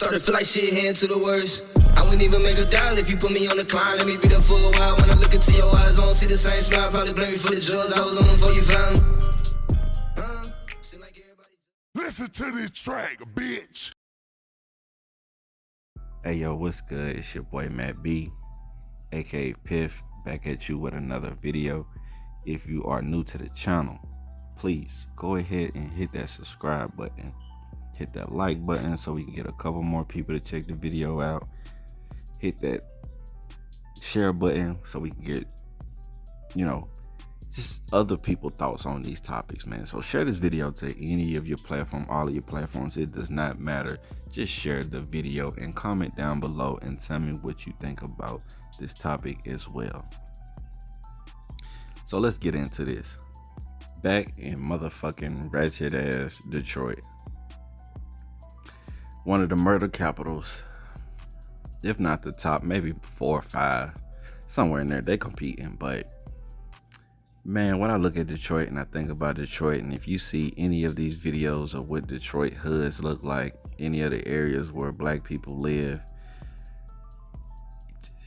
Started to feel like shit heading to the worst. I wouldn't even make a dial if you put me on the climb. Let me be there for a while. When I look into your eyes, I don't see the same smile. Probably blame me for the drugs I was on before you found me. Listen to this track, bitch. Hey yo, what's good? It's your boy Matt B, aka Piff, back at you with another video. If you are new to the channel, please go ahead and hit that subscribe button, hit that like button so we can get a couple more people to check the video out. Hit that share button so we can get, just other people's thoughts on these topics, man. So share this video to any of your platform, all of your platforms. It does not matter. Just share the video and comment down below and tell me what you think about this topic as well. So let's get into this. Back in motherfucking ratchet ass Detroit, one of the murder capitals, if not the top, maybe 4 or 5, somewhere in there. They competing, but man, when I look at Detroit and I think about Detroit, and if you see any of these videos of what Detroit hoods look like, any of the areas where black people live,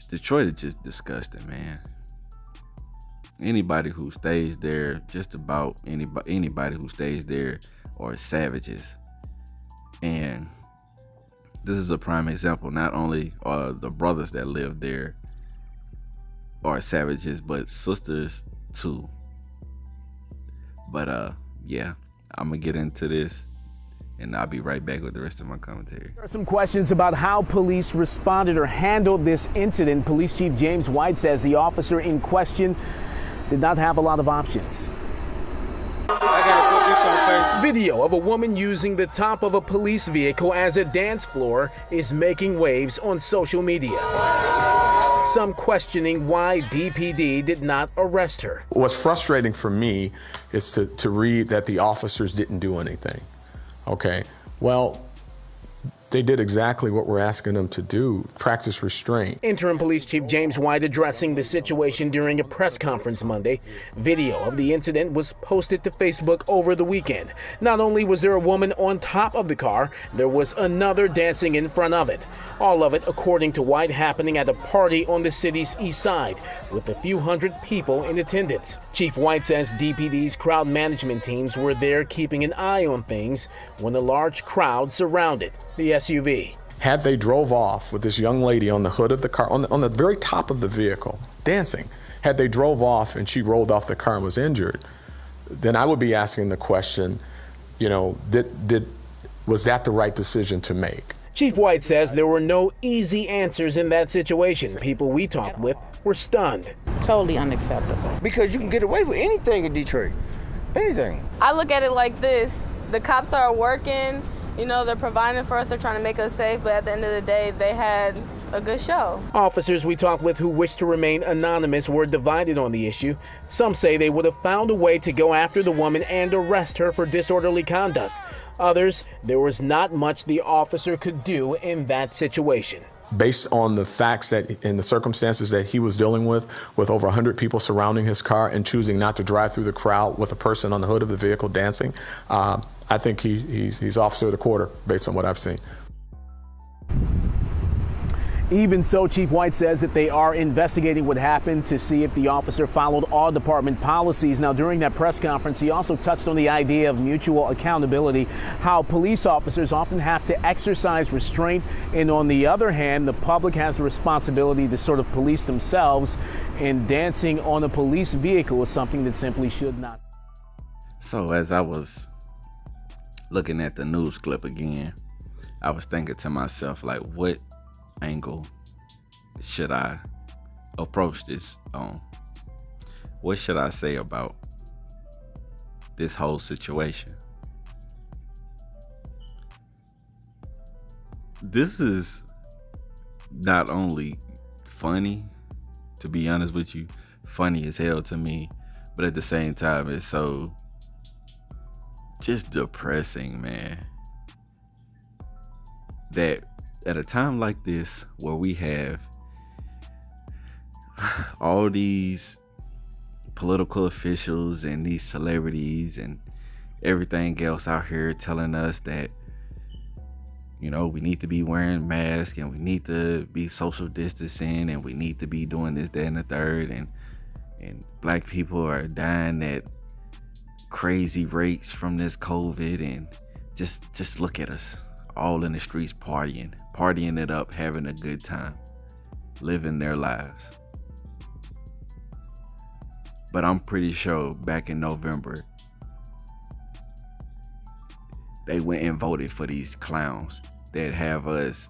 Detroit is just disgusting, man. Anybody who stays there, just about anybody who stays there are savages. And this is a prime example. Not only are the brothers that live there are savages, but sisters too. But yeah, I'm gonna get into this and I'll be right back with the rest of my commentary. There are some questions about how police responded or handled this incident. Police Chief James White says the officer in question did not have a lot of options. Video of a woman using the top of a police vehicle as a dance floor is making waves on social media. Some questioning why DPD did not arrest her. What's frustrating for me is to read that the officers didn't do anything. Okay, well, they did exactly what we're asking them to do, practice restraint. Interim Police Chief James White addressing the situation during a press conference Monday. Video of the incident was posted to Facebook over the weekend. Not only was there a woman on top of the car, there was another dancing in front of it. All of it, according to White, happening at a party on the city's east side, with a few hundred people in attendance. Chief White says DPD's crowd management teams were there keeping an eye on things when a large crowd surrounded the SUV. Had they drove off with this young lady on the hood of the car, on the very top of the vehicle, dancing, had they drove off and she rolled off the car and was injured, then I would be asking the question, was that the right decision to make? Chief White says there were no easy answers in that situation. People we talked with were stunned. Totally unacceptable. Because you can get away with anything in Detroit. Anything. I look at it like this. The cops are working, they're providing for us, they're trying to make us safe, but at the end of the day, they had a good show. Officers we talked with who wish to remain anonymous were divided on the issue. Some say they would have found a way to go after the woman and arrest her for disorderly conduct. Others, there was not much the officer could do in that situation. Based on the facts that in the circumstances that he was dealing with over 100 people surrounding his car and choosing not to drive through the crowd with a person on the hood of the vehicle dancing, I think he's officer of the quarter based on what I've seen. Even so, Chief White says that they are investigating what happened to see if the officer followed all department policies. Now, during that press conference, he also touched on the idea of mutual accountability, how police officers often have to exercise restraint, and on the other hand, the public has the responsibility to sort of police themselves, and dancing on a police vehicle is something that simply should not. So as I was looking at the news clip again, I was thinking to myself, like, what angle should I approach this on? What should I say about this whole situation? This is not only funny, to be honest with you, funny as hell to me, but at the same time it's so just depressing, man, that at a time like this where we have all these political officials and these celebrities and everything else out here telling us that, You know, we need to be wearing masks, and we need to be social distancing, and we need to be doing this, that, and the third, and black people are dying at crazy rates from this COVID, and just look at us, all in the streets partying it up, having a good time, living their lives. But I'm pretty sure back in November, they went and voted for these clowns that have us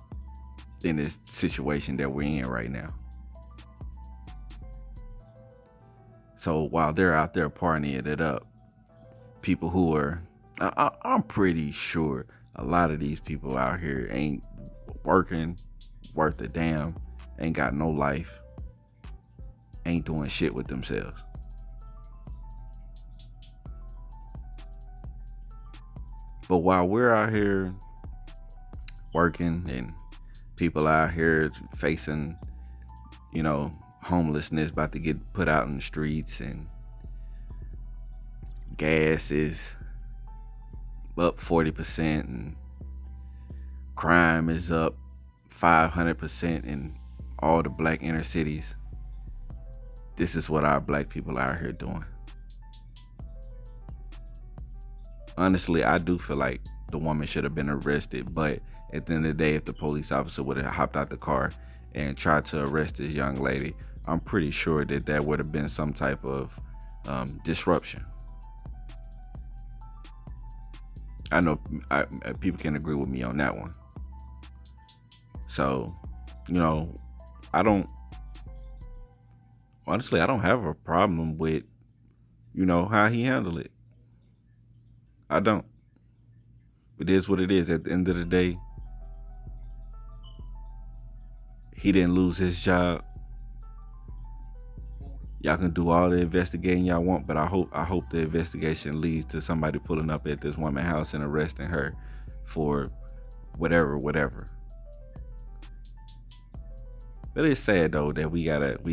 in this situation that we're in right now. So while they're out there partying it up, people who are, I'm pretty sure a lot of these people out here ain't working worth a damn, ain't got no life, ain't doing shit with themselves. But while we're out here working and people out here facing, you know, homelessness, about to get put out in the streets, and gas is up 40%, and crime is up 500% in all the black inner cities, this is what our black people are out here doing. Honestly, I do feel like the woman should have been arrested, but at the end of the day, if the police officer would have hopped out the car and tried to arrest this young lady, I'm pretty sure that would have been some type of disruption. I know people can agree with me on that one. So, you know, I don't have a problem with, you know, how he handled it. I don't. It is what it is. At the end of the day, he didn't lose his job. Y'all can do all the investigating y'all want, but I hope the investigation leads to somebody pulling up at this woman's house and arresting her for whatever. But it's sad though that we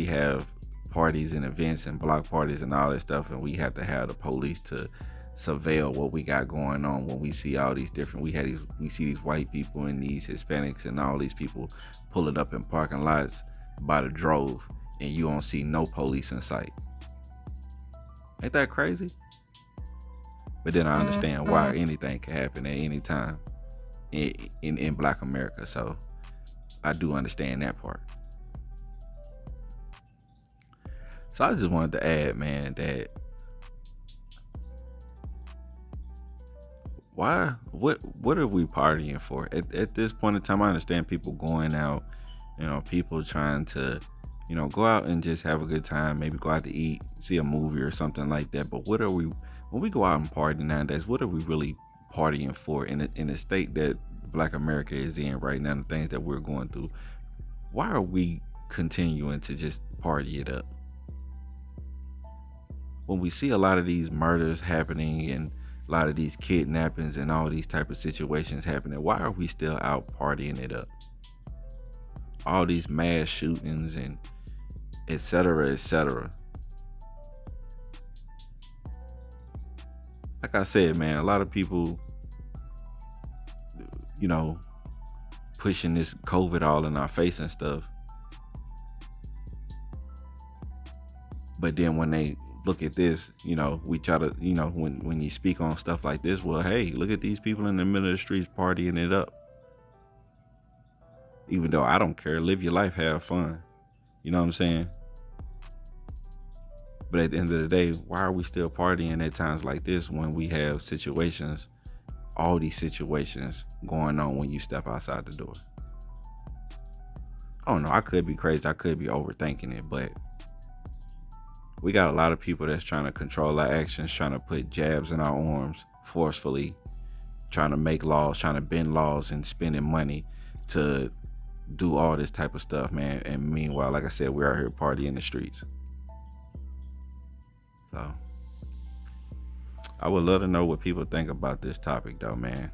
have parties and events and block parties and all that stuff, and we have to have the police to surveil what we got going on when we see all these different, we see these white people and these Hispanics and all these people pulling up in parking lots by the drove, and you don't see no police in sight. Ain't that crazy? But then I understand why anything can happen at any time in Black America, so I do understand that part. So I just wanted to add, man, that what are we partying for? At this point in time, I understand people going out, you know, people trying to, you know, go out and just have a good time, maybe go out to eat, see a movie or something like that. But when we go out and party nowadays, what are we really partying for in the state that Black America is in right now, the things that we're going through? Why are we continuing to just party it up? When we see a lot of these murders happening and a lot of these kidnappings and all these type of situations happening, why are we still out partying it up? All these mass shootings and et cetera, et cetera. Like I said, man, a lot of people, you know, pushing this COVID all in our face and stuff. But then when they look at this, you know, we try to, you know, when you speak on stuff like this, well, hey, look at these people in the middle of the streets partying it up. Even though I don't care, live your life, have fun. You know what I'm saying? But at the end of the day, why are we still partying at times like this when we have situations, all these situations going on when you step outside the door? I don't know, I could be crazy, I could be overthinking it, but we got a lot of people that's trying to control our actions, trying to put jabs in our arms forcefully, trying to make laws, trying to bend laws, and spending money to do all this type of stuff, man. And meanwhile, like I said, we're out here partying in the streets. So I would love to know what people think about this topic though, man.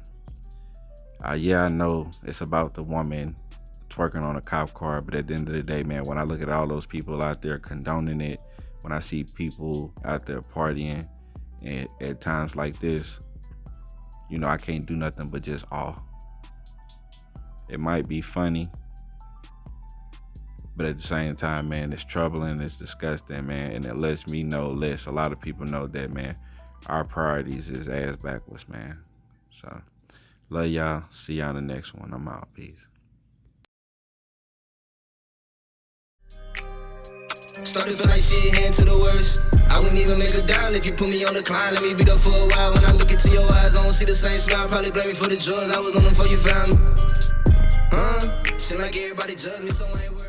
Yeah, I know it's about the woman twerking on a cop car, but at the end of the day, man, when I look at all those people out there condoning it, when I see people out there partying, and at times like this, you know, I can't do nothing but just awe. It might be funny, but at the same time, man, it's troubling, it's disgusting, man, and it lets me know, lets a lot of people know that, man, our priorities is ass backwards, man. So, love y'all. See y'all in the next one. I'm out. Peace. Started feel like shit, heading to the worst. I wouldn't even make a dial if you put me on the climb. Let me be there for a while. When I look into your eyes, I don't see the same smile. Probably blame me for the drugs. I was on them before you found me. Seem like everybody judged me, so I ain't